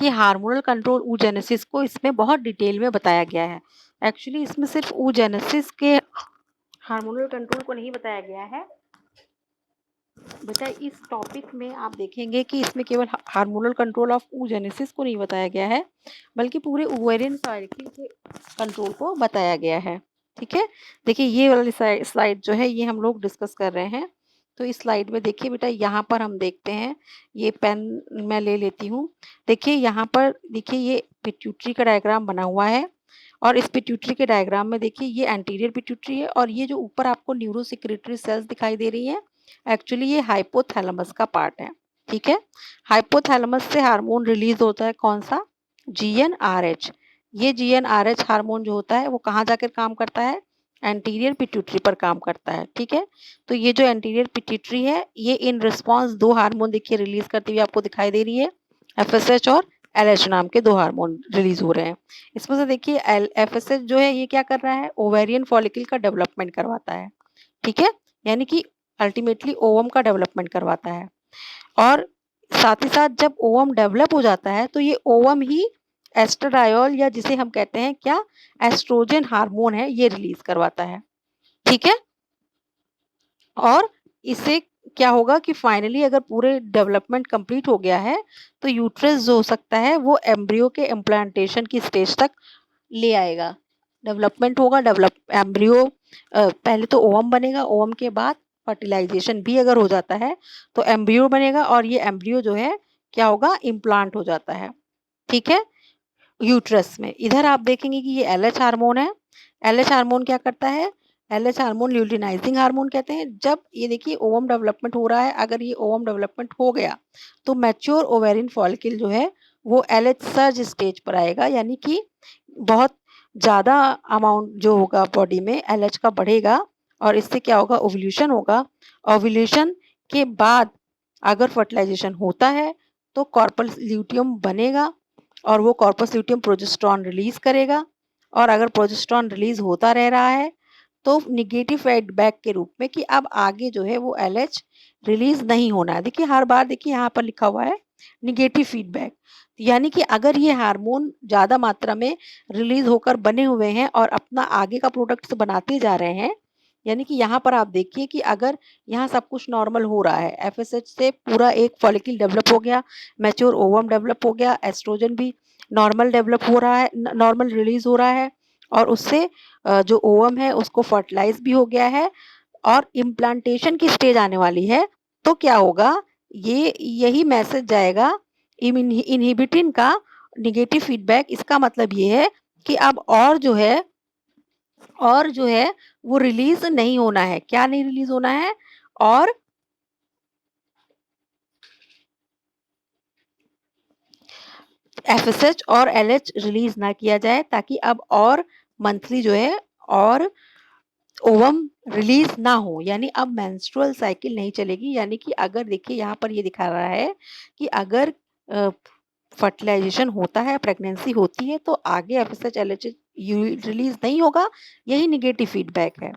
देखिए hormonal control oogenesis को इसमें बहुत डिटेल में बताया गया है। एक्चुअली इसमें सिर्फ oogenesis के हार्मोनल कंट्रोल को नहीं बताया गया है। बेटा इस टॉपिक में आप देखेंगे कि इसमें केवल हार्मोनल कंट्रोल ऑफ oogenesis को नहीं बताया गया है, बल्कि पूरे ओवेरियन साइकिल के कंट्रोल को बताया गया है। ठीक है, देखिए ये वाली स्लाइड जो है ये हम लोग डिस्कस कर रहे हैं। तो इस स्लाइड में देखिए बेटा, यहाँ पर हम देखते हैं, ये पेन मैं ले लेती हूँ। देखिए यहाँ पर देखिए ये पिट्यूटरी का डायग्राम बना हुआ है, और इस पिट्यूटरी के डायग्राम में देखिए ये एंटीरियर पिट्यूटरी है, और ये जो ऊपर आपको न्यूरोसेक्रेटरी सेल्स दिखाई दे रही है, एक्चुअली ये हाइपोथैलेमस का पार्ट है। ठीक है, हाइपोथैलेमस से हार्मोन रिलीज होता है, कौन सा? GnRH। ये GnRH हार्मोन जो होता है वो कहाँ जाकर काम करता है? एंटीरियर पिट्यूटरी पर काम करता है। ठीक है, तो ये जो एंटीरियर पिट्यूटरी है ये इन रिस्पॉन्स दो हार्मोन देखिए रिलीज करती हुई आपको दिखाई दे रही है। FSH और LH नाम के दो हार्मोन रिलीज हो रहे हैं। इसमें से देखिए FSH जो है ये क्या कर रहा है? ओवेरियन फॉलिकल का डेवलपमेंट करवाता है। ठीक है, यानी कि अल्टीमेटली ओवम का डेवलपमेंट करवाता है, और साथ ही साथ जब ओवम डेवलप हो जाता है तो ये ओवम ही एस्ट्राडायोल, या जिसे हम कहते हैं क्या, एस्ट्रोजन हार्मोन है, ये रिलीज करवाता है। ठीक है, और इससे क्या होगा कि फाइनली अगर पूरे डेवलपमेंट कंप्लीट हो गया है तो यूट्रस जो हो सकता है वो एम्ब्रियो के इम्प्लांटेशन की स्टेज तक ले आएगा। डेवलपमेंट होगा, एम्ब्रियो पहले तो ओवम बनेगा, ओवम के बाद फर्टिलाइजेशन भी अगर हो जाता है तो एम्ब्रियो बनेगा, और ये एम्ब्रियो जो है क्या होगा? इम्प्लांट हो जाता है। ठीक है, यूट्रस में। इधर आप देखेंगे कि ये LH हार्मोन है। LH हार्मोन क्या करता है? LH हार्मोन ल्यूटिनाइजिंग हार्मोन कहते हैं। जब ये देखिए ओवम डेवलपमेंट हो रहा है, अगर ये ओवम डेवलपमेंट हो गया तो मैच्योर ओवेरियन फॉलिकल जो है वो LH सर्ज स्टेज पर आएगा, यानी कि बहुत ज़्यादा अमाउंट जो होगा बॉडी में LH का बढ़ेगा, और इससे क्या होगा? ओव्यूलेशन होगा। ओव्यूलेशन के बाद अगर फर्टिलाइजेशन होता है तो कॉर्पस ल्यूटियम बनेगा, और वो कॉर्पस ल्यूटियम प्रोजेस्टेरॉन रिलीज करेगा, और अगर प्रोजेस्टेरॉन रिलीज होता रह रहा है तो निगेटिव फीडबैक के रूप में कि अब आगे जो है वो LH रिलीज नहीं होना है। देखिए हर बार देखिए यहाँ पर लिखा हुआ है निगेटिव फीडबैक, यानी कि अगर ये हार्मोन ज़्यादा मात्रा में रिलीज होकर बने हुए हैं और अपना आगे का प्रोडक्ट्स बनाते जा रहे हैं, यानी कि यहाँ पर आप देखिए कि अगर यहाँ सब कुछ नॉर्मल हो रहा है, FSH से पूरा एक फॉलिकल डेवलप हो गया, मैच्योर ओवम डेवलप हो गया, एस्ट्रोजन भी नॉर्मल डेवलप हो रहा है, नॉर्मल रिलीज हो रहा है, और उससे जो ओवम है उसको फर्टिलाइज भी हो गया है, और इम्प्लांटेशन की स्टेज आने वाली है, तो क्या होगा? ये यही मैसेज जाएगा इनहिबिटिन का निगेटिव फीडबैक। इसका मतलब ये है कि अब और जो है वो रिलीज नहीं होना है। क्या नहीं रिलीज होना है? और FSH और LH रिलीज ना किया जाए, ताकि अब और मंथली जो है और ओवम रिलीज ना हो, यानी अब मेंस्ट्रुअल साइकिल नहीं चलेगी। यानी कि अगर देखिए यहाँ पर ये दिखा रहा है कि अगर फर्टिलाइजेशन होता है, प्रेगनेंसी होती है, तो आगे FSH LH रिलीज नहीं होगा, यही निगेटिव फीडबैक है।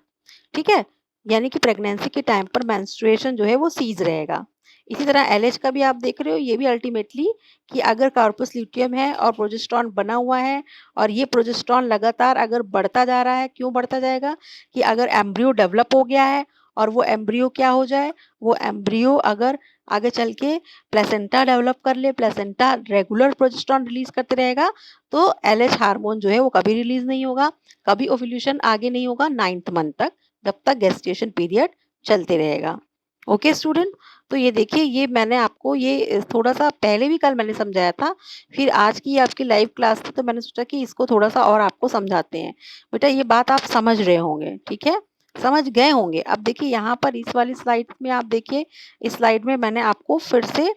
ठीक है, यानी कि प्रेगनेंसी के टाइम पर मेंस्ट्रुएशन जो है वो सीज रहेगा। इसी तरह LH का भी आप देख रहे हो, ये भी अल्टीमेटली कि अगर कॉर्पस ल्यूटियम है और प्रोजेस्टेरॉन बना हुआ है, और ये प्रोजेस्टेरॉन लगातार अगर बढ़ता जा रहा है, क्यों बढ़ता जाएगा? कि अगर एम्ब्रियो डेवलप हो गया है, और वो एम्ब्रियो क्या हो जाए? वो एम्ब्रियो अगर आगे चल के प्लेसेंटा डेवलप कर ले, प्लेसेंटा रेगुलर प्रोजेस्टेरॉन रिलीज करते रहेगा, तो LH हार्मोन जो है वो कभी रिलीज नहीं होगा, कभी ओव्यूलेशन आगे नहीं होगा 9th मंथ तक, जब तक गेस्टेशन पीरियड चलते रहेगा। ओके स्टूडेंट, तो ये देखिए, ये मैंने आपको ये थोड़ा सा पहले भी कल मैंने समझाया था, फिर आज की आपकी लाइव क्लास थी तो मैंने सोचा कि इसको थोड़ा सा और आपको समझाते हैं। बेटा ये बात आप समझ रहे होंगे, ठीक है, समझ गए होंगे। अब देखिए यहाँ पर इस वाली स्लाइड में आप देखिए, इस स्लाइड में मैंने आपको फिर से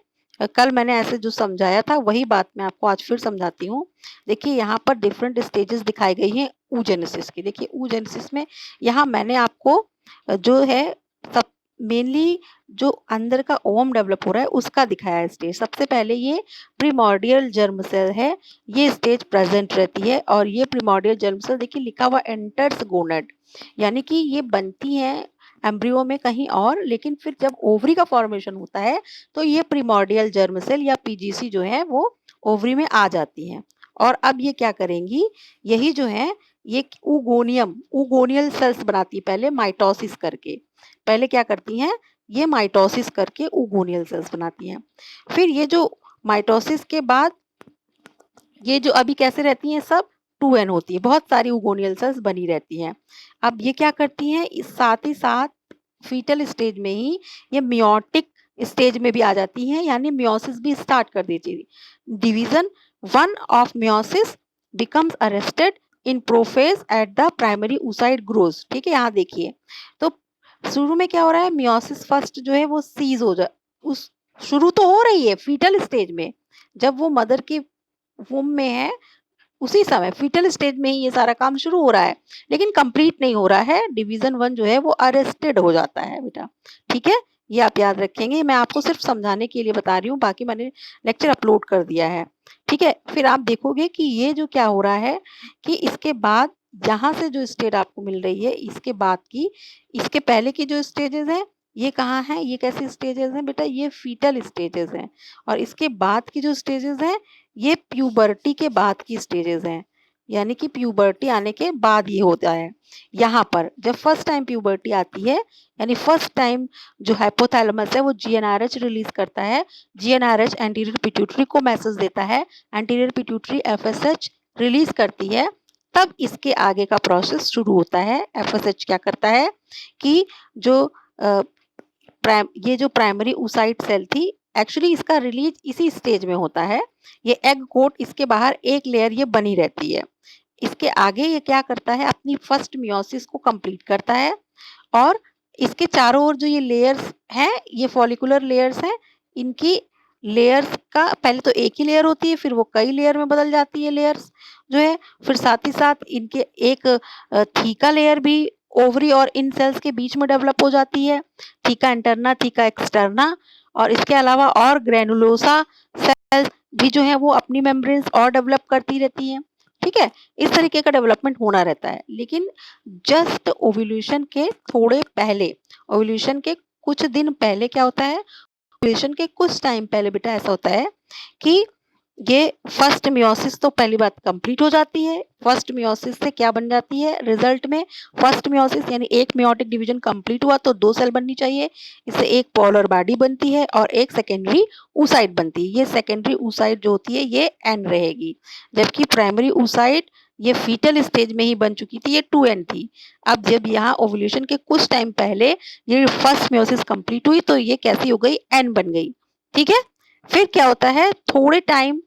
कल मैंने ऐसे जो समझाया था वही बात मैं आपको आज फिर समझाती हूँ। देखिए यहाँ पर डिफरेंट स्टेजेस दिखाई गई हैं oogenesis की। देखिए oogenesis में यहाँ मैंने आपको जो है सब मेनली जो अंदर का ओवम डेवलप हो रहा है उसका दिखाया है स्टेज। सबसे पहले ये प्रिमॉर्डियल जर्म सेल है, ये स्टेज प्रेजेंट रहती है, और ये प्रिमॉर्डियल जर्म सेल देखिए लिखा हुआ एंटर्स गोनेड, यानी कि ये बनती हैं एम्ब्रियो में कहीं और, लेकिन फिर जब ओवरी का फॉर्मेशन होता है तो ये प्रिमॉर्डियल जर्म सेल या PGC जो है वो ओवरी में आ जाती हैं और अब ये क्या करेंगी, यही जो है ये ऊगोनियल सेल्स बनाती है पहले माइटोसिस करके। पहले क्या करती हैं, ये माइटोसिस करके ऊगोनियल सेल्स बनाती हैं। फिर ये जो माइटोसिस के बाद ये जो अभी कैसे रहती हैं सब 2n होती है, बहुत सारी ऊगोनियल सेल्स बनी रहती हैं। अब ये क्या करती हैं, इस साथ ही साथ फीटल स्टेज में ही ये मियोटिक स्टेज में भी आ जाती हैं, यानी मियोसिस भी स्टार्ट कर देती है। Division 1 of meiosis becomes arrested in prophase at the primary oocyte grows. ठीक है, यहाँ देखिए तो शुरू में क्या हो रहा है, मियोसिस फर्स्ट जो है वो सीज हो जा उस शुरू तो हो रही है फीटल स्टेज में, जब वो मदर के वूम में है उसी समय फीटल स्टेज में ही ये सारा काम शुरू हो रहा है, लेकिन कंप्लीट नहीं हो रहा है। डिवीजन 1 जो है वो अरेस्टेड हो जाता है बेटा। ठीक है, ये आप याद रखेंगे, मैं आपको सिर्फ समझाने के लिए बता रही हूँ, बाकी मैंने लेक्चर अपलोड कर दिया है। ठीक है, फिर आप देखोगे कि ये जो क्या हो रहा है कि इसके बाद यहाँ से जो स्टेज आपको मिल रही है, इसके बाद की, इसके पहले की जो स्टेजेस हैं ये कहाँ है, ये कैसे स्टेजेस हैं बेटा, ये फीटल स्टेजेस हैं। और इसके बाद की जो स्टेजेस हैं ये प्यूबर्टी के बाद की स्टेजेस हैं, यानी कि प्यूबर्टी आने के बाद ये होता है। यहाँ पर जब फर्स्ट टाइम प्यूबर्टी आती है, यानी फर्स्ट टाइम जो हाइपोथैलेमस है वो जीएनआरएच रिलीज करता है। जीएनआरएच एंटीरियर पिट्यूटरी को मैसेज देता है, एंटीरियर पिट्यूटरी एफएसएच रिलीज करती है, तब इसके आगे का प्रोसेस शुरू होता है। एफएसएच क्या करता है कि जो ये जो प्राइमरी oocyte सेल थी, एक्चुअली इसका रिलीज इसी स्टेज में होता है। ये एग कोट, इसके बाहर एक लेयर ये बनी रहती है। इसके आगे ये क्या करता है, अपनी फर्स्ट मियोसिस को कंप्लीट करता है और इसके चारों ओर जो ये लेयर्स हैं, ये फॉलिकुलर लेयर्स हैं, इनकी लेयर्स का पहले तो एक ही लेयर होती है, फिर वो कई लेयर में बदल जाती है लेयर्स जो है। फिर साथ ही साथ इनके एक थीका लेयर भी ओवरी और इन सेल्स के बीच में डेवलप हो जाती है, थीका इंटरना, थीका एक्सटर्ना। और इसके अलावा और ग्रेनुलोसा सेल्स भी जो है वो अपनी मेम्ब्रेन्स और डेवलप करती रहती हैं। ठीक है, इस तरीके का डेवलपमेंट होना रहता है। लेकिन जस्ट ओव्यूलेशन के थोड़े पहले, ओव्यूलेशन के कुछ दिन पहले क्या होता है, ओव्यूलेशन के कुछ टाइम पहले बेटा ऐसा होता है कि ये फर्स्ट मियोसिस तो पहली बात कंप्लीट हो जाती है। फर्स्ट मियोसिस से क्या बन जाती है रिजल्ट में, फर्स्ट मियोसिस यानी एक मियोटिक डिवीजन कंप्लीट हुआ तो 2 सेल बननी चाहिए, इससे एक पोलर बॉडी बनती है और एक सेकेंडरी oocyte बनती है। ये सेकेंडरी oocyte जो होती है ये n रहेगी, जबकि प्राइमरी oocyte ये फीटल स्टेज में ही बन चुकी थी, ये 2n थी। अब जब यहाँ ओव्यूलेशन के कुछ टाइम पहले ये फर्स्ट मियोसिस कंप्लीट हुई तो ये कैसी हो गई, n बन गई। ठीक है, फिर क्या होता है, थोड़े टाइम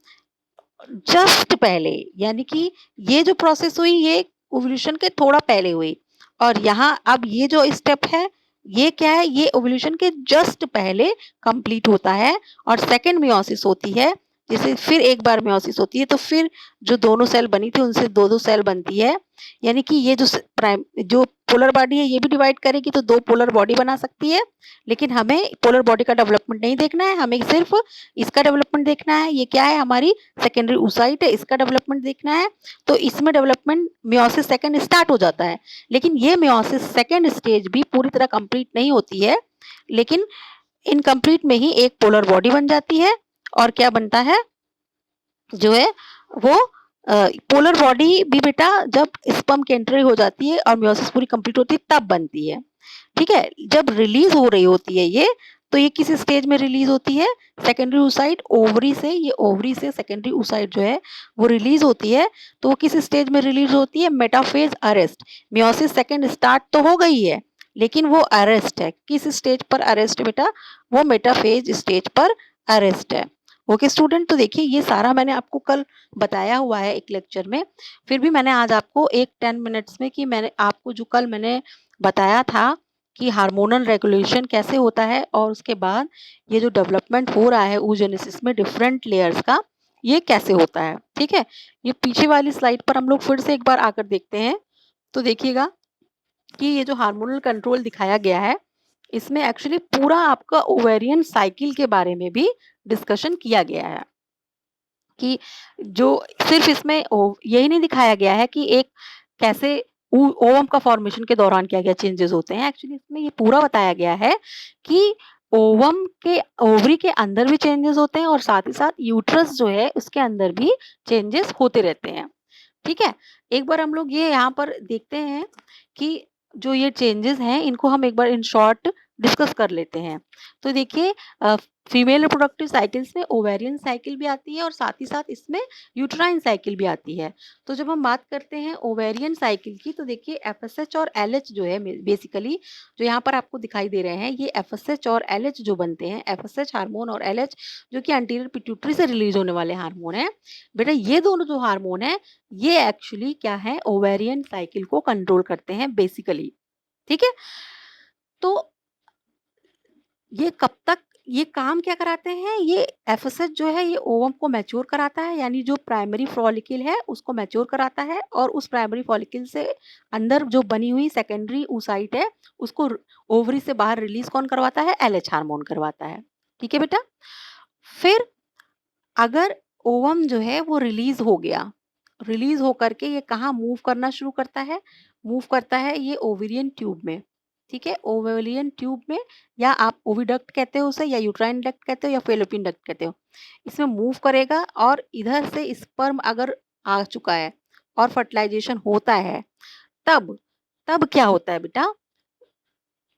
जस्ट पहले, यानी कि ये जो प्रोसेस हुई ये ओव्यूलेशन के थोड़ा पहले हुई, और यहाँ अब ये जो स्टेप है ये क्या है, ये ओव्यूलेशन के जस्ट पहले कंप्लीट होता है और सेकंड मियोसिस होती है। जैसे फिर एक बार मियोसिस होती है तो फिर जो दोनों सेल बनी थी उनसे दो दो सेल बनती है, यानी कि ये जो पोलर बॉडी है ये भी डिवाइड करेगी तो 2 पोलर बॉडी बना सकती है। लेकिन हमें पोलर बॉडी का डेवलपमेंट नहीं देखना है, हमें सिर्फ इसका डेवलपमेंट देखना है। ये क्या है, हमारी सेकेंडरी oocyte है, इसका डेवलपमेंट देखना है। तो इसमें डेवलपमेंट मियोसिस सेकंड स्टार्ट हो जाता है, लेकिन ये मियोसिस सेकंड स्टेज भी पूरी तरह कंप्लीट नहीं होती है, लेकिन इनकम्प्लीट में ही एक पोलर बॉडी बन जाती है और क्या बनता है जो है वो पोलर बॉडी भी बेटा जब स्पर्म की एंट्री हो जाती है और मियोसिस पूरी कंप्लीट होती है तब बनती है। ठीक है, जब रिलीज हो रही होती है ये, तो ये किस स्टेज में रिलीज होती है, सेकेंडरी oocyte ओवरी से, ये ओवरी से सेकेंडरी oocyte जो है वो रिलीज होती है। तो वो किस स्टेज में रिलीज होती है, metaphase arrest. Meiosis second start तो हो गई है लेकिन वो अरेस्ट है, किस स्टेज पर अरेस्ट बेटा, वो मेटाफेज स्टेज पर अरेस्ट है। ओके स्टूडेंट, तो देखिए ये सारा मैंने आपको कल बताया हुआ है एक लेक्चर में, फिर भी मैंने आज आपको एक 10 मिनट्स में कि मैंने आपको जो कल मैंने बताया था कि हार्मोनल रेगुलेशन कैसे होता है और उसके बाद ये जो डेवलपमेंट हो रहा है oogenesis में डिफरेंट लेयर्स का, ये कैसे होता है। ठीक है, ये पीछे वाली स्लाइड पर हम लोग फिर से एक बार आकर देखते हैं, तो देखिएगा कि ये जो हार्मोनल कंट्रोल दिखाया गया है इसमें एक्चुअली पूरा आपका ओवेरियन साइकिल के बारे में भी डिस्कशन किया गया है, कि जो सिर्फ इसमें यही नहीं दिखाया गया है कि एक कैसे ओवम का फॉर्मेशन के दौरान क्या क्या चेंजेस होते हैं। एक्चुअली इसमें ये पूरा बताया गया है कि ओवम के ओवरी के अंदर भी चेंजेस होते हैं और साथ ही साथ यूट्रस जो है उसके अंदर भी चेंजेस होते रहते हैं। ठीक है? एक बार हम लोग ये यहाँ पर देखते हैं कि जो ये चेंजेस हैं इनको हम एक बार इन शॉर्ट डिस्कस कर लेते हैं। तो देखिए फीमेल रिप्रोडक्टिव साइकिल्स में ओवेरियन साइकिल भी आती है और साथ ही साथ इसमें यूट्राइन साइकिल भी आती है। तो जब हम बात करते हैं ओवेरियन साइकिल की तो देखिए एफएसएच और एलएच जो है बेसिकली जो यहाँ पर आपको दिखाई दे रहे हैं ये एफएसएच और एलएच जो बनते हैं, एफएसएच हार्मोन और एलएच जो कि एंटीरियर पिट्यूटरी से रिलीज होने वाले हार्मोन हैं। बेटा ये दोनों जो हार्मोन है ये एक्चुअली क्या है ओवेरियन साइकिल को कंट्रोल करते हैं बेसिकली। ठीक है? तो ये कब तक ये काम क्या कराते हैं? ये एफएसएच जो है ये ओवम को मैच्योर कराता है यानी जो प्राइमरी फॉलिकल है उसको मैच्योर कराता है और उस प्राइमरी फॉलिकल से अंदर जो बनी हुई सेकेंडरी oocyte है उसको ओवरी से बाहर रिलीज कौन करवाता है? एलएच हार्मोन करवाता है। ठीक है बेटा? फिर अगर ओवम जो है वो रिलीज हो गया, रिलीज होकर के ये कहाँ मूव करना शुरू करता है? मूव करता है ये ओवेरियन ट्यूब में। ठीक है? ओवेरियन ट्यूब में या आप ओविडक्ट कहते हो उसे या यूट्राइन डक्ट कहते हो या फेलोपियन डक्ट कहते हो। इसमें मूव करेगा और इधर से स्पर्म अगर आ चुका है और फर्टिलाइजेशन होता है तब तब क्या होता है बेटा?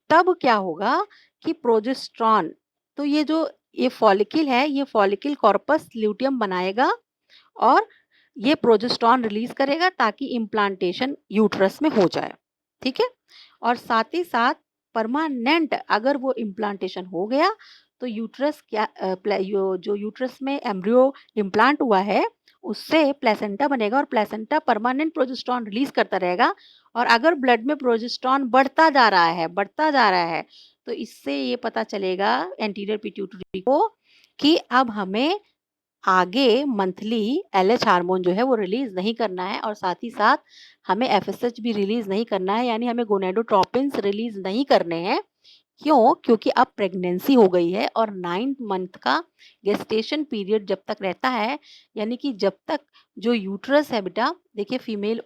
तब क्या होगा कि प्रोजेस्टेरॉन तो ये फॉलिकल है ये फॉलिकल कॉर्पस ल्यूटियम बनाएगा और ये प्रोजेस्टेरॉन रिलीज करेगा ताकि इम्प्लांटेशन यूट्रस में हो जाए। ठीक है? और साथ ही साथ परमानेंट अगर वो इम्प्लांटेशन हो गया तो यूट्रस जो यूट्रस में एम्ब्रियो इम्प्लांट हुआ है उससे प्लेसेंटा बनेगा और प्लेसेंटा परमानेंट प्रोजेस्टेरॉन रिलीज करता रहेगा और अगर ब्लड में प्रोजेस्टेरॉन बढ़ता जा रहा है तो इससे ये पता चलेगा एंटीरियर पिट्यूटरी को कि अब हमें आगे मंथली एलएच हार्मोन जो है वो रिलीज नहीं करना है और साथ ही साथ हमें एफएसएच भी रिलीज नहीं करना है यानी हमें गोनेडोट्रोपिन्स रिलीज नहीं करने हैं। क्यों? क्योंकि अब प्रेगनेंसी हो गई है और 9th मंथ का गेस्टेशन पीरियड जब तक रहता है यानी कि जब तक जो यूट्रस है बेटा देखिए फीमेल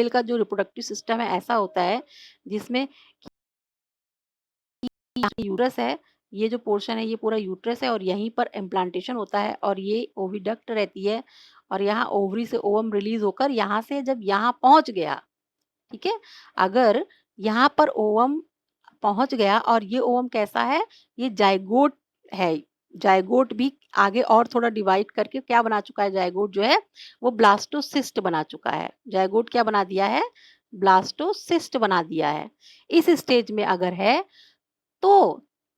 का जो रिप्रोडक्टिव सिस्टम है ऐसा होता है जिसमें यूट्रस है ये जो पोर्शन है ये पूरा यूट्रस है और यहीं पर इम्प्लांटेशन होता है और ये ओविडक्ट रहती है और यहाँ ओवरी से ओवम रिलीज होकर यहाँ से जब यहाँ पहुंच गया। ठीक है? अगर यहाँ पर ओवम पहुंच गया और ये ओवम कैसा है? ये जाइगोट है। जाइगोट भी आगे और थोड़ा डिवाइड करके क्या बना चुका है? जाइगोट जो है वो ब्लास्टोसिस्ट बना चुका है। जाइगोट क्या बना दिया है? ब्लास्टोसिस्ट बना दिया है। इस स्टेज में अगर है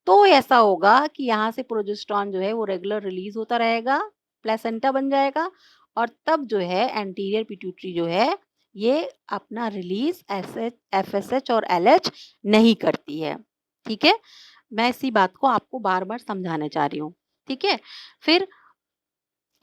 तो ऐसा होगा कि यहाँ से प्रोजेस्टेरॉन जो है वो रेगुलर रिलीज होता रहेगा, प्लेसेंटा बन जाएगा और तब जो है एंटीरियर पिट्यूटरी जो है ये अपना रिलीज एफएसएच और एलएच नहीं करती है। ठीक है? मैं इसी बात को आपको बार-बार समझाना चाह रही हूँ। ठीक है? फिर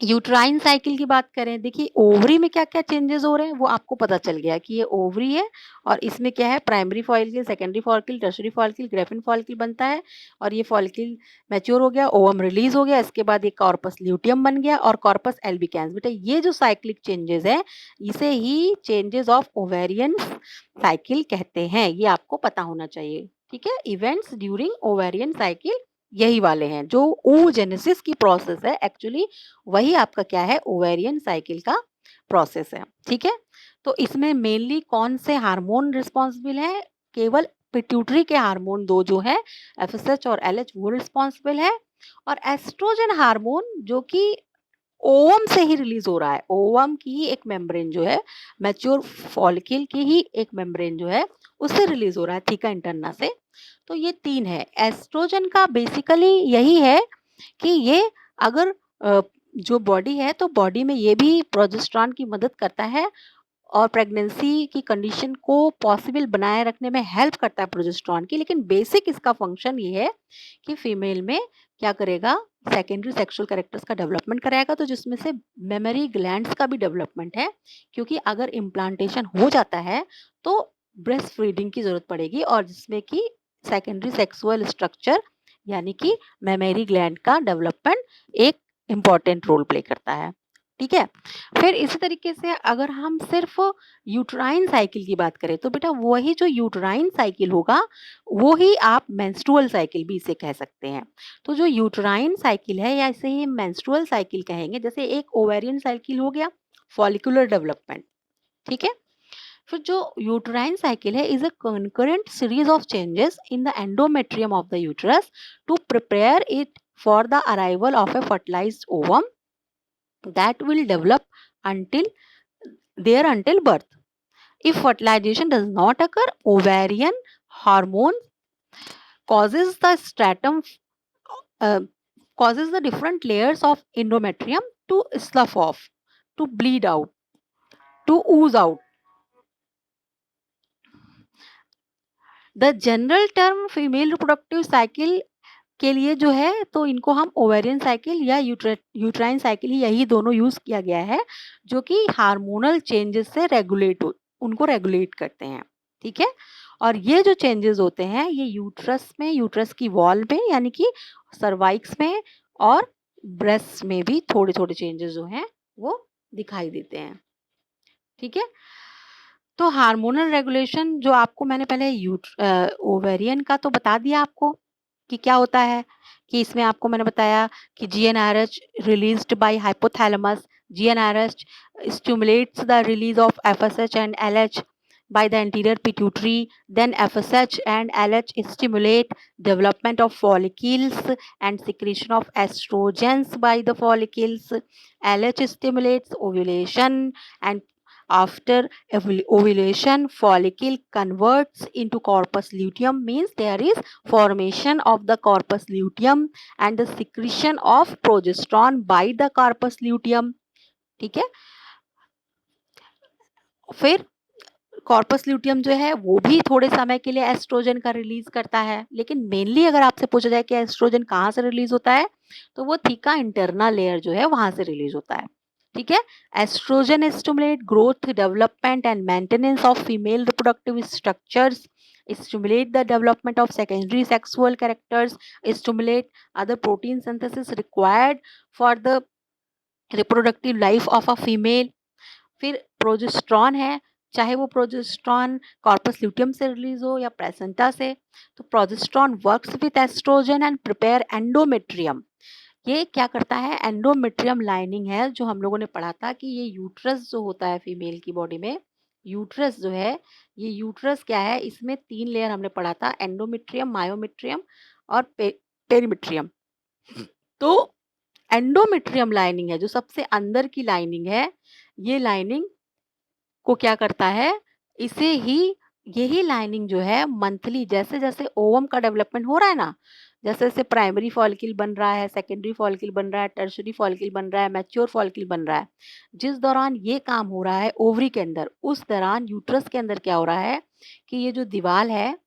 यूट्राइन साइकिल की बात करें देखिए ओवरी में क्या-क्या चेंजेस हो रहे हैं वो आपको पता चल गया कि ये ओवरी है और इसमें क्या है primary follicle, secondary follicle, tertiary follicle, Graafian follicle बनता है और ये फॉलिकल मैच्योर हो गया, ओवम रिलीज हो गया, इसके बाद ये कॉर्पस ल्यूटियम बन गया और कॉर्पस एल्बिकेंस। बेटा ये जो साइक्लिक चेंजेस है इसे ही चेंजेस ऑफ ओवेरियन साइकिल कहते हैं। ये आपको पता होना चाहिए। ठीक है? इवेंट्स ड्यूरिंग ओवेरियन साइकिल यही वाले हैं जो oogenesis की प्रोसेस है एक्चुअली वही आपका क्या है ओवेरियन साइकिल का प्रोसेस है। ठीक है? तो इसमें मेनली कौन से हार्मोन रिस्पॉन्सिबल है? केवल पिट्यूटरी के हार्मोन दो जो है एफएसएच और एलएच वो रिस्पॉन्सिबल है और एस्ट्रोजन हार्मोन जो कि ओवम से ही रिलीज हो रहा है। ओवम की ही एक मेम्ब्रेन जो है मैच्योर फॉलिकल की ही एक मेम्ब्रेन जो है उससे रिलीज हो रहा है थीका इंटरना से। तो ये 3 है। एस्ट्रोजन का बेसिकली यही है कि ये अगर जो बॉडी है तो बॉडी में ये भी प्रोजेस्टेरॉन की मदद करता है और प्रेगनेंसी की कंडीशन को पॉसिबल बनाए रखने में हेल्प करता है प्रोजेस्टेरॉन की। लेकिन बेसिक इसका फंक्शन ये है कि फीमेल में क्या करेगा सेकेंडरी सेक्सुअल कैरेक्टर्स का डेवलपमेंट कराएगा तो जिसमें से मेमोरी ग्लैंड्स का भी डेवलपमेंट है क्योंकि अगर इम्प्लांटेशन हो जाता है तो ब्रेस्ट फीडिंग की जरूरत पड़ेगी और जिसमें कि सेकेंडरी सेक्सुअल स्ट्रक्चर यानी कि मेमोरी ग्लैंड का डेवलपमेंट एक इम्पॉर्टेंट रोल प्ले करता है। ठीक है? फिर इसी तरीके से अगर हम सिर्फ़ यूट्राइन साइकिल की बात करें, तो बेटा वही जो यूट्राइन साइकिल होगा, वो ही आप मेंस्ट्रुअल साइकिल भी इसे कह सकते हैं। तो जो यूट्राइन साइकिल है या इसे ही मेंस्ट्रुअल साइकिल कहेंगे, जैसे एक ओवेरियन साइकिल हो गया, फॉलिक्यूलर डेवलपमेंट, ठीक है? फिर जो यूट्राइन साइकिल है is a concurrent series of changes in the endometrium of the uterus to prepare it for the arrival of a fertilized ovum that will develop until until birth. If fertilization does not occur, ovarian hormone causes the stratum uh, causes the different layers of endometrium to slough off, to bleed out, to ooze out. The general term female reproductive cycle के लिए जो है तो इनको हम ovarian cycle या uterine cycle ही यही दोनों यूज किया गया है, जो कि हार्मोनल चेंजेस से उनको रेगुलेट करते हैं, ठीक है? और ये जो चेंजेस होते हैं ये यूट्रस की वॉल में यानी कि सर्वाइक्स में और ब्रेस्ट में भी थोड़े थोड़े चेंजेस जो हैं वो दिखाई देते हैं, ठीक है? तो हार्मोनल रेगुलेशन जो आपको मैंने पहले ओवेरियन का तो बता दिया आपको कि क्या होता है, कि इसमें आपको मैंने बताया कि GnRH released by hypothalamus, GnRH stimulates the release of FSH and LH by the anterior pituitary, then FSH and LH stimulate development of follicles and secretion of estrogens by the follicles. LH stimulates ovulation, and after ovulation follicle converts into corpus luteum, means there is formation of the corpus luteum and the secretion of progesterone by the corpus luteum, ठीक है? फिर corpus luteum जो है वो भी थोड़े समय के लिए एस्ट्रोजन का रिलीज करता है, लेकिन मेनली अगर आपसे पूछा जाए कि एस्ट्रोजन कहाँ से रिलीज होता है, तो वो थीका इंटरनल लेयर जो है वहां से रिलीज होता है, ठीक है? Estrogen stimulate growth, development and maintenance of female reproductive structures, stimulate the development of secondary sexual characters, stimulate other protein synthesis required for the reproductive life of a female. फिर progesterone है, चाहे वो progesterone corpus luteum से release हो या placenta से, तो progesterone works with estrogen and prepare endometrium. ये क्या करता है, एंडोमेट्रियम लाइनिंग है जो हम लोगों ने पढ़ा था कि ये यूट्रस जो होता है फीमेल की बॉडी में, यूट्रस जो है, ये यूट्रस क्या है, इसमें 3 लेयर हमने पढ़ा था, एंडोमेट्रियम, मायोमेट्रियम और पेरीमेट्रियम। तो एंडोमेट्रियम लाइनिंग है जो सबसे अंदर की लाइनिंग है, ये लाइनिंग को क्या करता है, इसे ही यही लाइनिंग जो है मंथली जैसे जैसे ओवम का डेवलपमेंट हो रहा है ना, जैसे जैसे प्राइमरी फॉलिकल बन रहा है, सेकेंडरी फॉलिकल बन रहा है, टर्शरी फॉलिकल बन रहा है, मैच्योर फॉलिकल बन रहा है, जिस दौरान ये काम हो रहा है ओवरी के अंदर, उस दौरान यूट्रस के अंदर क्या हो रहा है कि ये जो दीवार है,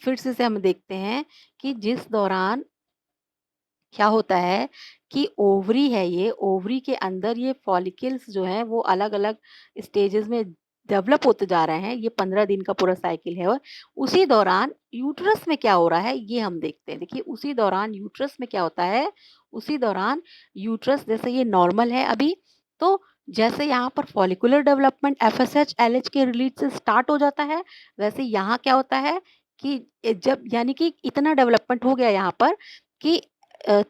फिर से इसे हम देखते हैं कि जिस दौरान क्या होता है कि ओवरी है, ये ओवरी के अंदर ये फॉलिकल्स जो हैं वो अलग-अलग स्टेजेस में डेवलप होते जा रहे हैं। ये 15 दिन का पूरा साइकिल है और उसी दौरान यूट्रस में क्या हो रहा है ये हम देखते हैं। देखिए उसी दौरान यूट्रस में क्या होता है, उसी दौरान यूट्रस जैसे ये नॉर्मल है अभी, तो जैसे यहाँ पर फॉलिकुलर डेवलपमेंट एफएसएच, एलएच के रिलीज से स्टार्ट हो जाता है, वैसे यहाँ क्या होता है कि जब यानी कि इतना डेवलपमेंट हो गया यहाँ पर कि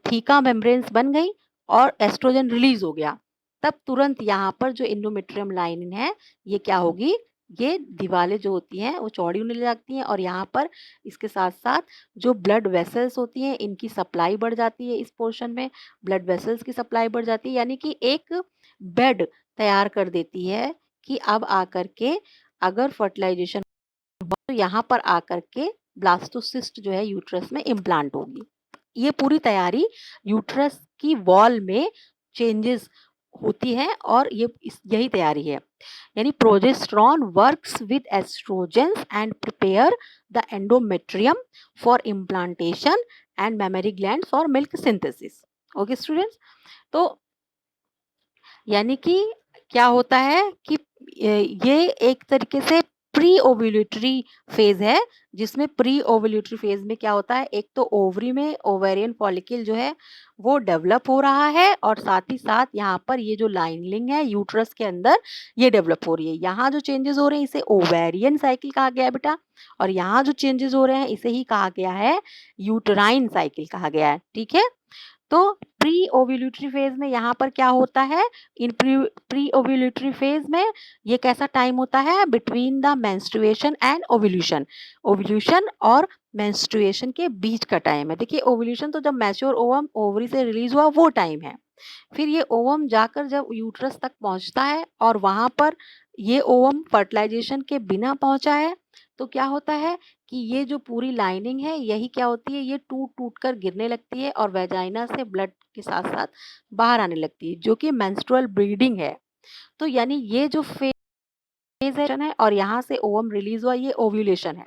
थीका मेम्ब्रेन्स बन गई और एस्ट्रोजन रिलीज हो गया, तब तुरंत यहाँ पर जो एंडोमेट्रियम लाइनिंग है ये क्या होगी, ये दीवारें जो होती हैं वो चौड़ी होने लगती हैं और यहाँ पर इसके साथ साथ जो ब्लड वेसल्स होती हैं इनकी सप्लाई बढ़ जाती है, इस पोर्शन में ब्लड वेसल्स की सप्लाई बढ़ जाती है, यानी कि एक बेड तैयार कर देती है कि अब आकर के अगर फर्टिलाइजेशन तो यहाँ पर आकर के ब्लास्टोसिस्ट जो है यूट्रस में इम्प्लांट होगी। ये पूरी तैयारी यूट्रस की वॉल में चेंजेस होती है और यही तैयारी है, यानी progesterone works with oestrogens and prepare the endometrium for implantation and mammary glands for milk synthesis. Okay students, तो यानी कि क्या होता है कि ये एक तरीके से प्री ओव्यूलेटरी फेज है, जिसमें प्री ओव्यूलेटरी फेज में क्या होता है, एक तो ओवरी में ओवेरियन फॉलिकल जो है वो डेवलप हो रहा है और साथ ही साथ यहाँ पर ये जो लाइनिंग है यूट्रस के अंदर ये डेवलप हो रही है। यहाँ जो चेंजेस हो रहे हैं इसे ओवेरियन साइकिल कहा गया है बेटा, और यहाँ जो चेंजेस हो रहे हैं इसे ही कहा गया है यूटराइन साइकिल कहा गया है। ठीक है, तो प्री ओव्यूलेटरी फेज में यहाँ पर क्या होता है, इन प्री ओव्यूलेटरी फेज में ये कैसा टाइम होता है, between the menstruation and ovulation, ovulation और मेंस्ट्रुएशन के बीच का टाइम है। देखिए ओव्यूलेशन तो जब मैच्योर ओवम ओवरी से रिलीज हुआ वो टाइम है, फिर ये ओवम जाकर जब यूट्रस तक पहुंचता है और वहां पर ये ओवम फर्टिलाइजेशन के बिना पहुंचा है तो क्या होता है कि ये जो पूरी लाइनिंग है यही क्या होती है, ये टूट टूट कर गिरने लगती है और वेजाइना से ब्लड के साथ साथ बाहर आने लगती है, जो कि मेंस्ट्रुअल ब्लीडिंग है। तो यानी ये जो फेज है और यहाँ से ओवम रिलीज हुआ ये ओव्यूलेशन है।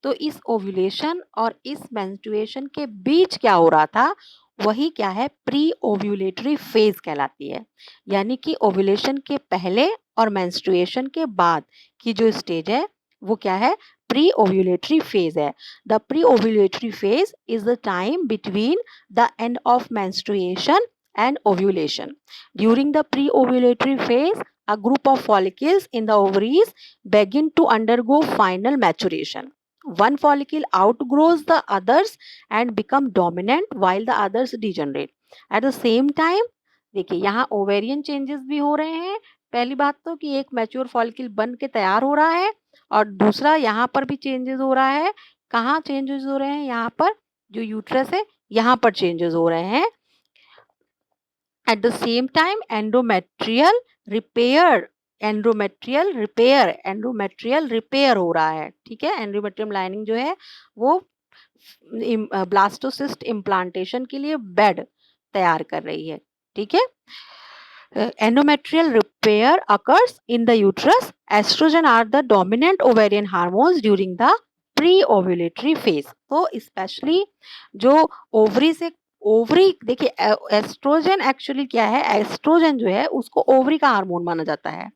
तो इस ओव्यूलेशन और इस मेंस्ट्रुएशन के बीच क्या हो रहा था, वही क्या है, प्री ओव्यूलेटरी फेज कहलाती है। यानी कि ओव्यूलेशन के पहले और मेंस्ट्रुएशन के बाद की जो स्टेज है वो क्या है, प्री ओव्यूलेटरी फेज है। The pre ovulatory phase is the time between the end of menstruation and ovulation. During the pre-ovulatory phase, a group of follicles in the ovaries begin to undergo final maturation. One follicle outgrows the others and become dominant while the others degenerate. At the same time, देखिए यहाँ ovarian changes भी हो रहे हैं। पहली बात तो कि एक मैच्योर फॉलिकल बन के तैयार हो रहा है और दूसरा यहाँ पर भी चेंजेस हो रहा है। कहाँ चेंजेस हो रहे हैं, यहाँ पर जो यूट्रस है यहाँ पर चेंजेस हो रहे हैं। At the same time, endometrial repair हो रहा है। ठीक है, एंडोमेट्रियम लाइनिंग जो है वो ब्लास्टोसिस्ट इम्प्लांटेशन के लिए बेड तैयार कर रही है। ठीक है, endometrial repair occurs in the uterus. Estrogen are the dominant ovarian hormones during the pre-ovulatory phase. तो स्पेशली जो ओवरी से ओवरी, देखिए एस्ट्रोजन एक्चुअली क्या है, एस्ट्रोजन जो है उसको ओवरी का हार्मोन माना जाता है,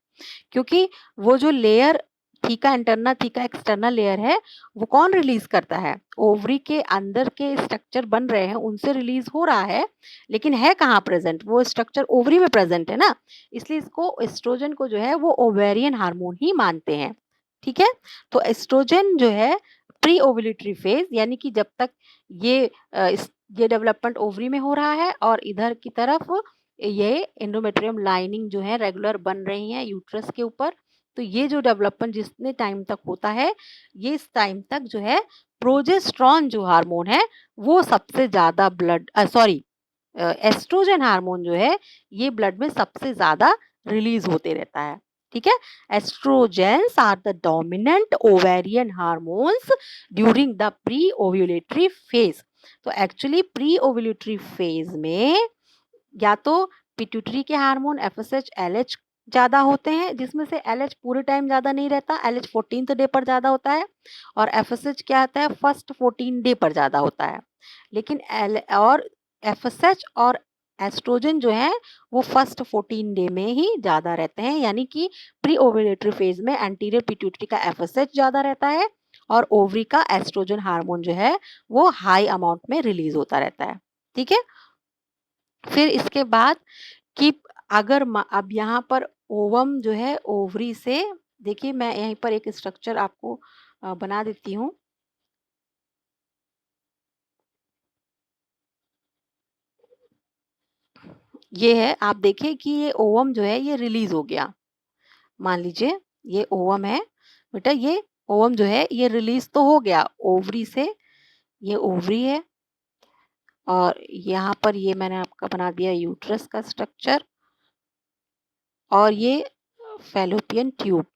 क्योंकि वो जो layer theca interna theca external layer है वो कौन रिलीज करता है, ओवरी के अंदर के स्ट्रक्चर बन रहे हैं उनसे रिलीज हो रहा है, लेकिन है कहाँ प्रेजेंट, वो स्ट्रक्चर ओवरी में प्रेजेंट है ना, इसलिए इसको एस्ट्रोजन को जो है वो ओवेरियन हार्मोन ही मानते हैं। ठीक है, तो एस्ट्रोजन जो है प्री ओव्यूलेटरी फेज, यानी कि जब तक ये ये डेवलपमेंट ओवरी में हो रहा है और इधर की तरफ ये एंडोमेट्रियम लाइनिंग जो है रेगुलर बन रही है यूट्रस के ऊपर, तो ये जो डेवलपमेंट जितने टाइम तक होता है ये इस टाइम तक जो है प्रोजेस्टेरॉन जो हार्मोन है वो सबसे ज्यादा एस्ट्रोजन हार्मोन जो है ये ब्लड में सबसे ज्यादा रिलीज होते रहता है। ठीक है, estrogens are the dominant ovarian hormones during the pre ovulatory phase. तो एक्चुअली प्री ओव्यूलेटरी फेज में या तो पिट्यूटरी के हार्मोन एफएसएच एलएच ज्यादा होते हैं, जिसमें से एलएच पूरे टाइम ज्यादा नहीं रहता, एलएच 14th डे पर ज्यादा होता है, और एफएसएच क्या आता है, फर्स्ट 14 डे पर ज्यादा होता है। लेकिन एल और एफएसएच और एस्ट्रोजन जो है वो फर्स्ट 14 डे में ही ज्यादा रहते हैं, यानी कि प्री ओव्यूलेटरी फेज में एंटीरियर पिट्यूटरी का एफएसएच ज्यादा रहता है और ओवरी का एस्ट्रोजन हार्मोन जो है वो हाई अमाउंट में रिलीज होता रहता है। ठीक है, फिर इसके बाद कि अगर अब यहाँ पर ओवम जो है ओवरी से, देखिए मैं यहीं पर एक स्ट्रक्चर आपको बना देती हूँ। ये है, आप देखिए कि ये ओवम जो है ये रिलीज हो गया। मान लीजिए ये ओवम है बेटा, ये ओवम जो है ये रिलीज तो हो गया ओवरी से, ये ओवरी है और यहाँ पर ये मैंने आपका बना दिया यूट्रस का स्ट्रक्चर और ये फैलोपियन ट्यूब।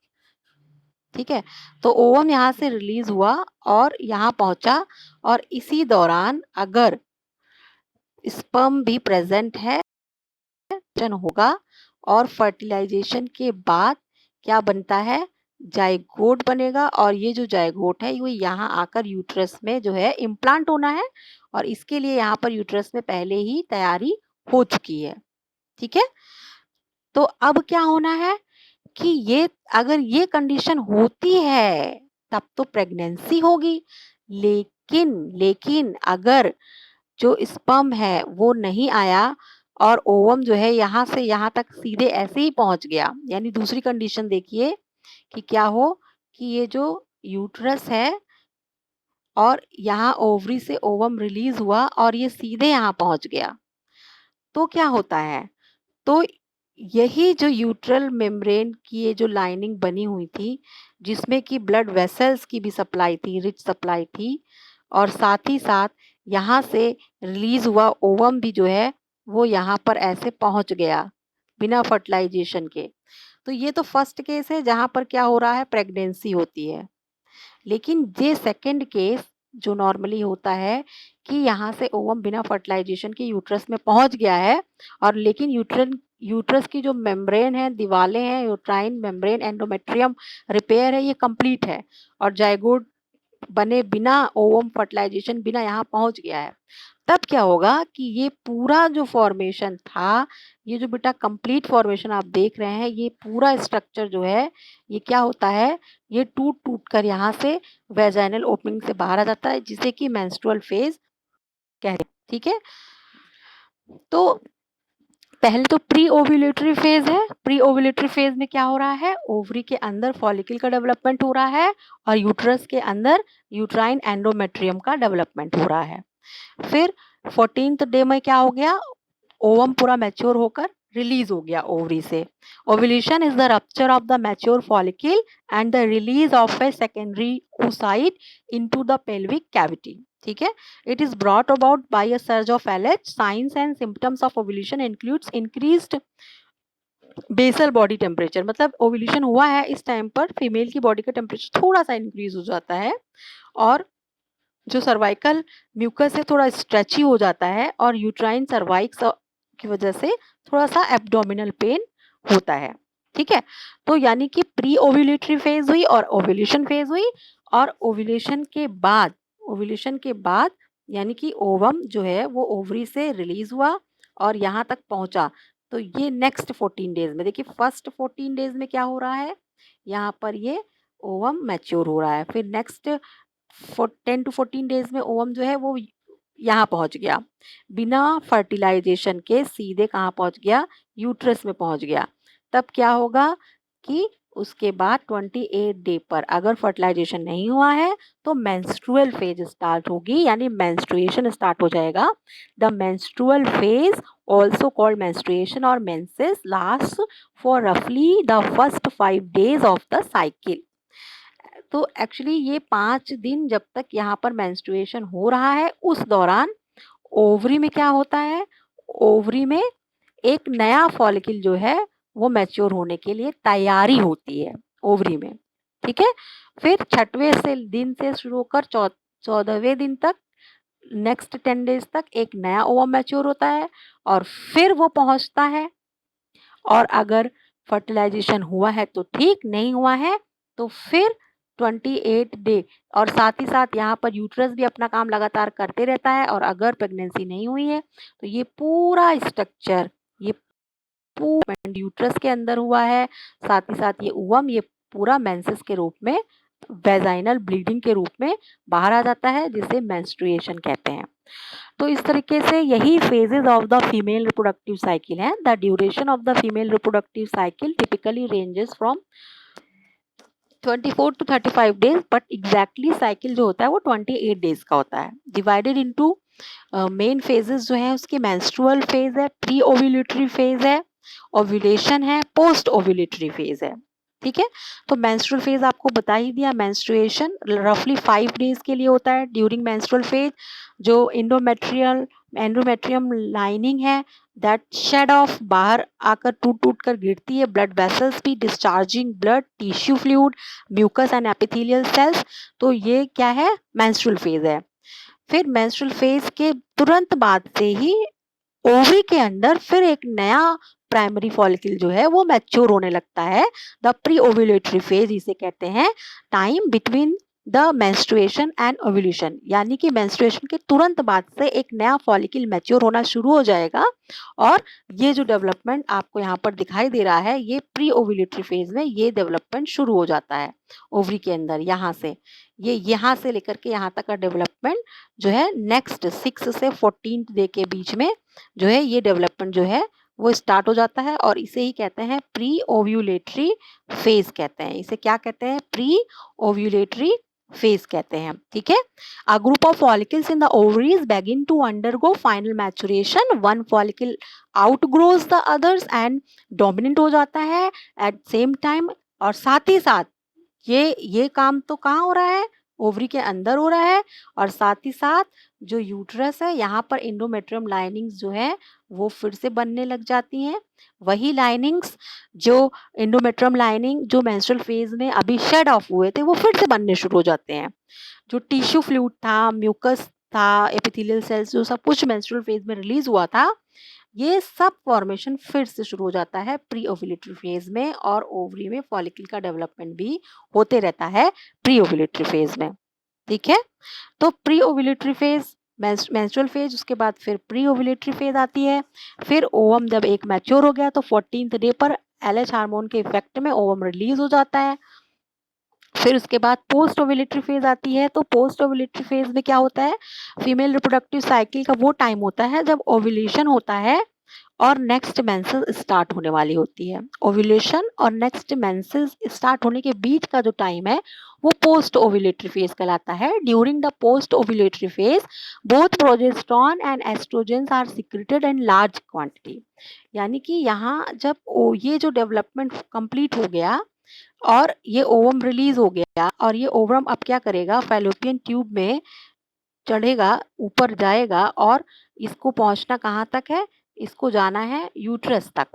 ठीक है, तो ओवम यहाँ से रिलीज हुआ और यहाँ पहुंचा और इसी दौरान अगर स्पर्म भी प्रेजेंट है होगा और फर्टिलाइजेशन के बाद क्या बनता है, जाइगोट बनेगा और ये जो जाइगोट है वो यहाँ आकर यूट्रस में जो है इम्प्लांट होना है और इसके लिए यहाँ पर यूट्रस में पहले ही तैयारी हो चुकी है। ठीक है, तो अब क्या होना है क्योंकि ये अगर ये कंडीशन होती है तब तो प्रेगनेंसी होगी। लेकिन अगर जो स्पर्म है वो नहीं आया और ओवम जो है यहाँ से यहाँ तक सीधे ऐसे ही पहुंच गया, यानी दूसरी कंडीशन देखिए कि क्या हो कि ये जो यूट्रस है और यहाँ ओवरी से ओवम रिलीज हुआ और ये सीधे यहाँ पहुंच गया, तो क्या होता है? तो यही जो यूट्रल मेम्ब्रेन की ये जो लाइनिंग बनी हुई थी, जिसमें कि ब्लड वेसल्स की भी सप्लाई थी, रिच सप्लाई थी, और साथ ही साथ यहाँ से रिलीज हुआ ओवम भी जो है वो यहाँ पर ऐसे पहुँच गया बिना फर्टिलाइजेशन के। तो ये तो फर्स्ट केस है जहाँ पर क्या हो रहा है, प्रेगनेंसी होती है। लेकिन ये सेकंड केस जो नॉर्मली होता है कि यहाँ से ओवम बिना फर्टिलाइजेशन के यूट्रस में पहुंच गया है, और लेकिन यूट्रस की जो मेम्ब्रेन है, दीवारें हैं, यूट्राइन मेम्ब्रेन, एंडोमेट्रियम रिपेयर है, ये कंप्लीट है और जाइगोट बने बिना ओवम फर्टिलाइजेशन बिना यहाँ पहुंच गया है। तब क्या होगा कि ये पूरा जो फॉर्मेशन था, ये जो बेटा कंप्लीट फॉर्मेशन आप देख रहे हैं, ये पूरा स्ट्रक्चर जो है ये क्या होता है, ये टूट कर यहाँ से वेजाइनल ओपनिंग से बाहर आ जाता है, जिसे कि मेंस्ट्रुअल फेज कहते हैं। ठीक है, तो पहले तो प्री ओव्यूलेटरी फेज है। प्री ओव्यूलेटरी फेज में क्या हो रहा है, ओवरी के अंदर फॉलिकल का डेवलपमेंट हो रहा है और यूट्रस के अंदर यूट्राइन एंडोमेट्रियम का डेवलपमेंट हो रहा है। फिर 14th डे में क्या हो गया, ओवम पूरा मैच्योर होकर रिलीज हो गया ओवरी से। Ovulation is the rupture of the mature follicle and the release of a secondary oocyte into the pelvic cavity. ठीक है, it is brought about by a surge of LH. Signs and symptoms of ovulation includes increased basal body temperature, मतलब ovulation हुआ है इस time पर female की body का temperature थोड़ा सा इंक्रीज हो जाता है और जो सर्वाइकल म्यूकस है थोड़ा स्ट्रेची हो जाता है और यूट्राइन सर्वाइक्स की वजह से थोड़ा सा एब्डोमिनल पेन होता है। ठीक है, तो यानी कि प्री ओव्यूलेटरी फेज हुई और ओव्यूलेशन फेज हुई, और ओव्यूलेशन के बाद यानी कि ओवम जो है वो ओवरी से रिलीज हुआ और यहाँ तक पहुंचा। तो ये नेक्स्ट 14 डेज में देखिए, फर्स्ट 14 डेज में क्या हो रहा है, यहाँ पर ये ओवम मैच्योर हो रहा है। फिर नेक्स्ट 10 to 14 डेज में ओवम जो है वो यहाँ पहुंच गया बिना फर्टिलाइजेशन के, सीधे कहाँ पहुंच गया, यूट्रस में पहुंच गया। तब क्या होगा कि उसके बाद 28 डे पर अगर फर्टिलाइजेशन नहीं हुआ है तो मेंस्ट्रुअल फेज स्टार्ट होगी, यानी मेंस्ट्रुएशन स्टार्ट हो जाएगा। The menstrual phase also called menstruation और मेंसेस लास्ट फॉर रफली the first 5 days of the cycle. तो एक्चुअली ये 5 दिन जब तक यहाँ पर मेंस्ट्रुएशन हो रहा है उस दौरान ओवरी में क्या होता है, ओवरी में एक नया फॉलिकल जो है वो मैच्योर होने के लिए तैयारी होती है ओवरी में। ठीक है, फिर 6वें से दिन से शुरू होकर 14वें दिन तक, नेक्स्ट 10 डेज तक एक नया ओवम मैच्योर होता है और फिर वो पहुंचता है, और अगर फर्टिलाइजेशन हुआ है तो ठीक, नहीं हुआ है तो फिर 28 डे, और साथ ही साथ यहाँ पर यूट्रस भी अपना काम लगातार करते रहता है, और अगर प्रेगनेंसी नहीं हुई है तो ये पूरा स्ट्रक्चर, ये पूरा यूट्रस के अंदर हुआ है, साथ ही साथ ये ओवम, ये पूरा मेंसेस के रूप में, वेजाइनल ब्लीडिंग के रूप में बाहर आ जाता है, जिसे मेंस्ट्रुएशन कहते हैं। तो इस तरीके से यही phases of the female reproductive cycle है। The duration of the female reproductive cycle typically ranges from 24 to 35 days, but exactly cycle जो होता है वो 28 डेज का होता है। डिवाइडेड इनटू मेन फेजेस जो है उसके मेंस्ट्रुअल फेज है, प्री ओव्यूलेटरी फेज है, ओव्यूलेशन है, पोस्ट ओव्यूलेटरी फेज है। ठीक है, तो मेंस्ट्रुअल फेज आपको बता ही दिया, मेंस्ट्रुएशन रफली 5 डेज के लिए होता है। ड्यूरिंग मेंस्ट्रुअल फेज जो एंडोमेट्रियम लाइनिंग है दैट शेड ऑफ बाहर आकर टूट कर गिरती है, ब्लड वेसल्स भी discharging blood, tissue fluid, mucus and epithelial cells. तो ये क्या है, मेंस्ट्रुअल फेज है। फिर मेंस्ट्रुअल फेज के तुरंत बाद से ही ओवरी के अंदर फिर एक नया प्राइमरी फॉलिकल जो है वो मैच्योर होने लगता है। द प्री ओव्यूलेटरी फेज इसे कहते हैं। Time between the menstruation and ovulation, यानी कि मेंस्ट्रुएशन के तुरंत बाद से एक नया फॉलिकल मैच्योर होना शुरू हो जाएगा और ये जो डेवलपमेंट आपको यहाँ पर दिखाई दे रहा है ये प्री ओव्यूलेटरी फेज में ये डेवलपमेंट शुरू हो जाता है ओवरी के अंदर। यहाँ से ये यहाँ से लेकर के यहाँ तक का डेवलपमेंट जो है नेक्स्ट 6 से 14 डे के बीच में जो है ये डेवलपमेंट जो है वो स्टार्ट हो जाता है और इसे ही कहते हैं प्री ओव्यूलेटरी फेज कहते हैं। इसे क्या कहते हैं? प्री ओव्यूलेटरी फेज कहते हैं। ठीक है। A group of follicles in the ovaries begin to undergo final maturation, one follicle outgrows the others and dominant हो जाता है at same time। और साथ ही साथ ये काम तो कहाँ हो रहा है? ओवरी के अंदर हो रहा है और साथ ही साथ जो यूट्रस है यहाँ पर एंडोमेट्रियम लाइनिंग्स जो है वो फिर से बनने लग जाती हैं। वही लाइनिंग्स जो एंडोमेट्रियम लाइनिंग जो मेंस्ट्रुअल फेज में अभी शेड ऑफ हुए थे वो फिर से बनने शुरू हो जाते हैं। जो टिश्यू फ्लूइड था, म्यूकस था, एपिथेलियल सेल्स जो सब कुछ मेंस्ट्रुअल फेज में रिलीज हुआ था ये सब फॉर्मेशन फिर से शुरू हो जाता है प्री ओव्यूलेटरी फेज में और ओवरी में फॉलिकल का डेवलपमेंट भी होते रहता है प्री ओव्यूलेटरी फेज में। ठीक है। तो pre ovulatory phase, menstrual phase, उसके बाद फिर प्री ओव्यूलेटरी फेज आती है। फिर ओवम जब एक मैच्योर हो गया तो 14th डे पर LH हार्मोन के इफेक्ट में ओवम रिलीज हो जाता है। फिर उसके बाद पोस्ट ओव्यूलेटरी फेज आती है। तो पोस्ट ओव्यूलेटरी फेज में क्या होता है? फीमेल रिप्रोडक्टिव साइकिल का वो टाइम होता है जब ओव्यूलेशन होता है और नेक्स्ट मेंसेस स्टार्ट होने वाली होती है। ओव्यूलेशन और नेक्स्ट मेंसेस स्टार्ट होने के बीच का जो टाइम है वो पोस्ट ओव्यूलेटरी फेज कहलाता है। During the post ovulatory phase both progesterone and estrogens are secreted in large quantity, यानी कि यहाँ जब ये जो डेवलपमेंट कंप्लीट हो गया और ये ओवम रिलीज हो गया और ये ओवम अब क्या करेगा? फैलोपियन ट्यूब में चढ़ेगा, ऊपर जाएगा और इसको पहुंचना कहाँ तक है? इसको जाना है यूट्रस तक।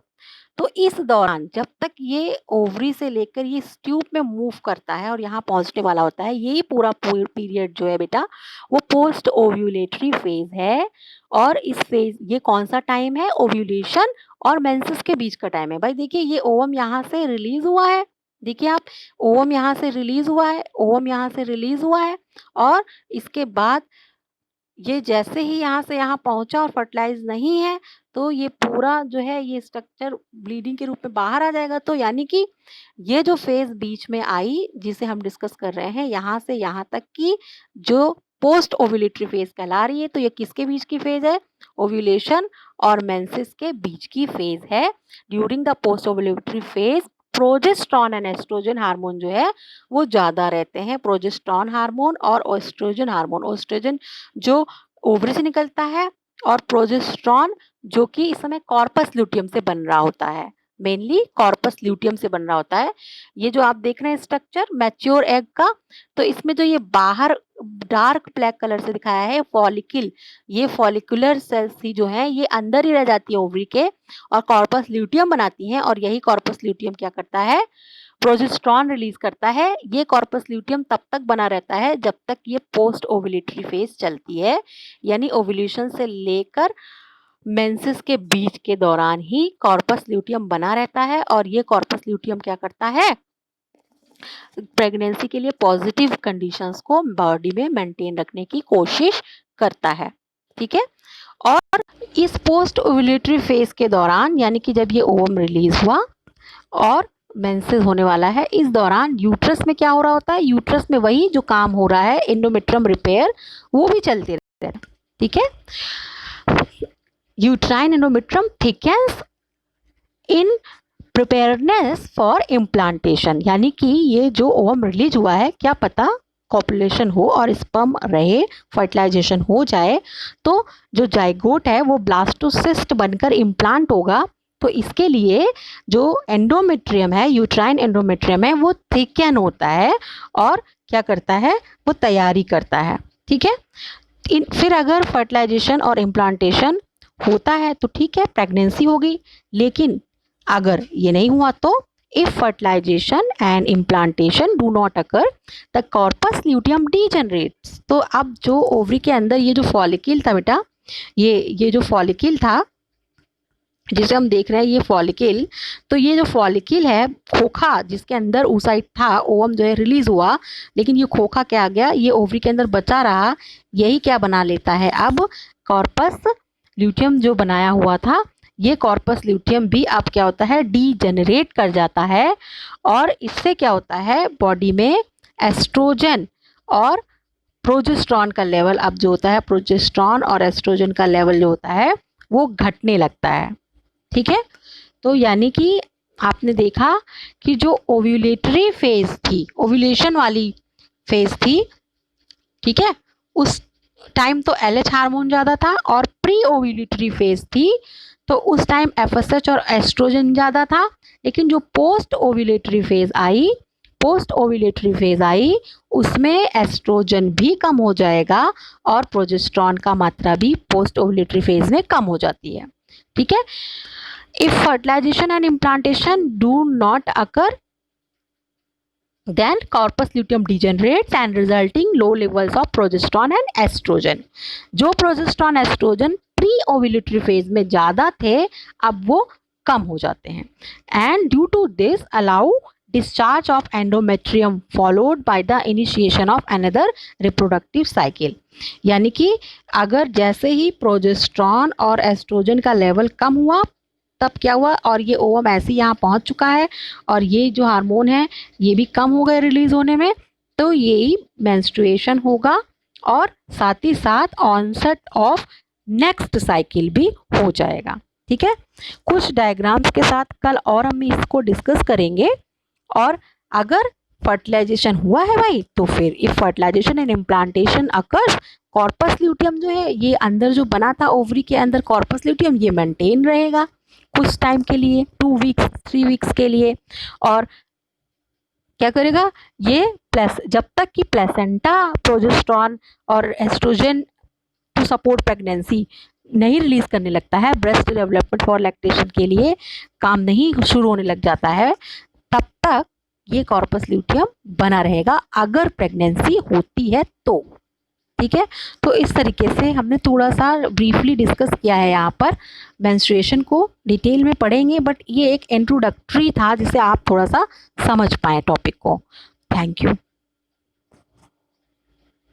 तो इस दौरान जब तक ये ओवरी से लेकर ये इस ट्यूब में मूव करता है और यहाँ पहुंचने वाला होता है, यही पूरा पीरियड जो है बेटा वो पोस्ट ओव्यूलेटरी फेज है। और इस फेज ये कौन सा टाइम है? ओव्यूलेशन और मेंसेस के बीच का टाइम है। भाई देखिए ये ओवम यहाँ से रिलीज हुआ है, देखिए आप, ओवम यहाँ से रिलीज हुआ है, ओवम यहाँ से रिलीज हुआ है और इसके बाद ये जैसे ही यहाँ से यहाँ पहुंचा और फर्टिलाइज नहीं है तो ये पूरा जो है ये स्ट्रक्चर ब्लीडिंग के रूप में बाहर आ जाएगा। तो यानी कि ये जो फेज बीच में आई जिसे हम डिस्कस कर रहे हैं यहाँ से यहाँ तक की जो पोस्ट ओव्यूलेटरी फेज कहला रही है, तो ये किसके बीच की फेज है? ओव्यूलेशन और मेंसेस के बीच की फेज है। During the post ovulatory phase progesterone and estrogen hormone जो है वो ज़्यादा रहते हैं। प्रोजेस्टेरॉन हार्मोन और एस्ट्रोजन हार्मोन, एस्ट्रोजन जो ओवरी से निकलता है और प्रोजेस्टेरॉन जो कि इस समय कॉर्पस ल्यूटियम से बन रहा होता है, मेनली कॉर्पस ल्यूटियम से बन रहा होता है। ये जो आप देख रहे हैं स्ट्रक्चर मैच्योर एग का, तो इसमें जो ये बाहर डार्क ब्लैक कलर से दिखाया है फॉलिकल, ये फॉलिकुलर सेल्स ही जो है ये अंदर ही रह जाती है ओवरी के और कॉर्पस ल्यूटियम बनाती हैं और यही कॉर्पस ल्यूटियम क्या करता है? प्रोजेस्टेरॉन रिलीज करता है। ये कॉर्पस ल्यूटियम तब तक बना रहता है जब तक ये पोस्ट ओव्यूलेटरी फेज चलती है, यानी ओव्यूलेशन से लेकर मेंसेस के बीच के दौरान ही कॉर्पस ल्यूटियम बना रहता है और ये कॉर्पस ल्यूटियम क्या करता है? प्रेगनेंसी के लिए पॉजिटिव कंडीशंस को बॉडी में मेंटेन रखने की कोशिश करता है। ठीक है। और इस पोस्ट ओव्यूलेटरी फेज के दौरान यानी कि जब ये ओवम रिलीज हुआ और मेंसेस होने वाला है, इस दौरान यूट्रस में क्या हो रहा होता है? यूट्रस में वही जो काम हो रहा है एंडोमेट्रियम रिपेयर वो भी चलते रहते हैं। ठीक है। Uterine endometrium thickness in preparedness for implantation, यानी कि ये जो ओवम रिलीज हुआ है क्या पता कॉपुलेशन हो और स्पर्म रहे, फर्टिलाइजेशन हो जाए तो जो जाइगोट है वो ब्लास्टोसिस्ट बनकर इम्प्लांट होगा। तो इसके लिए जो एंडोमेट्रियम है, यूट्राइन एंडोमेट्रियम है, वो थिकन होता है और क्या करता है? वो तैयारी करता है। ठीक है। फिर अगर फर्टिलाइजेशन और इम्प्लांटेशन होता है तो ठीक है, प्रेगनेंसी होगी। लेकिन अगर ये नहीं हुआ तो if fertilization and implantation do not occur the corpus luteum degenerates। तो अब जो ओवरी के अंदर ये जो फॉलिकल था बेटा, ये जो फॉलिकल था जिसे हम देख रहे हैं ये फॉलिकल, तो ये जो फॉलिकल है, खोखा जिसके अंदर oocyte था, ओवम जो है रिलीज हुआ, लेकिन ये खोखा क्या आ गया, ये ओवरी के अंदर बचा रहा, यही क्या बना लेता है अब, कॉर्पस ल्यूटियम जो बनाया हुआ था, ये कॉर्पस ल्यूटियम भी अब क्या होता है, डीजेनरेट कर जाता है, और इससे क्या होता है, बॉडी में एस्ट्रोजन और प्रोजेस्टेरॉन का लेवल अब जो होता है, प्रोजेस्टेरॉन और एस्ट्रोजन का लेवल जो होता है वो घटने लगता है। ठीक है, तो यानी कि आपने देखा कि जो ओव्यूलेटरी फेज थी, ओव्यूलेशन वाली फेज थी, ठीक है, उस टाइम तो एलएच हार्मोन ज़्यादा था, और प्री ओव्यूलेटरी फेज थी तो उस टाइम एफएसएच और एस्ट्रोजन ज़्यादा था, लेकिन जो पोस्ट ओव्यूलेटरी फेज आई उसमें एस्ट्रोजन भी कम हो जाएगा और प्रोजेस्टेरॉन का मात्रा भी पोस्ट ओव्यूलेटरी फेज में कम हो जाती है। ठीक है, if fertilization and implantation do not occur, then corpus luteum degenerates and resulting low levels of progesterone and estrogen. जो progesterone estrogen pre ovulatory phase में ज़्यादा थे अब वो कम हो जाते हैं, and due to this allow discharge of endometrium followed by the initiation of another reproductive cycle. यानी कि अगर जैसे ही प्रोजेस्टेरॉन और एस्ट्रोजन का लेवल कम हुआ तब क्या हुआ, और ये ओवम ऐसे ही यहाँ पहुँच चुका है और ये जो हार्मोन है ये भी कम हो गए रिलीज होने में, तो यही मेंस्ट्रुएशन होगा और साथ ही साथ ऑनसेट ऑफ नेक्स्ट साइकिल भी हो जाएगा। ठीक है, कुछ डायग्राम्स के साथ कल और हम इसको डिस्कस करेंगे। और अगर फर्टिलाइजेशन हुआ है भाई तो फिर if fertilization and implantation occurs, corpus luteum जो है ये अंदर जो बना था ओवरी के अंदर कॉर्पस ल्यूटियम ये मेंटेन रहेगा कुछ टाइम के लिए, 2 वीक्स 3 वीक्स के लिए, और क्या करेगा ये प्लस जब तक कि प्लेसेंटा प्रोजेस्टेरॉन और एस्ट्रोजन टू सपोर्ट प्रेगनेंसी नहीं रिलीज करने लगता है, ब्रेस्ट डेवलपमेंट फॉर लैक्टेशन के लिए काम नहीं शुरू होने लग जाता है, तब तक ये कॉर्पस ल्यूटियम बना रहेगा अगर प्रेगनेंसी होती है तो। ठीक है, तो इस तरीके से हमने थोड़ा सा ब्रीफली डिस्कस किया है, यहाँ पर मेंस्ट्रुएशन को डिटेल में पढ़ेंगे बट ये एक इंट्रोडक्टरी था जिसे आप थोड़ा सा समझ पाए टॉपिक को। Thank you.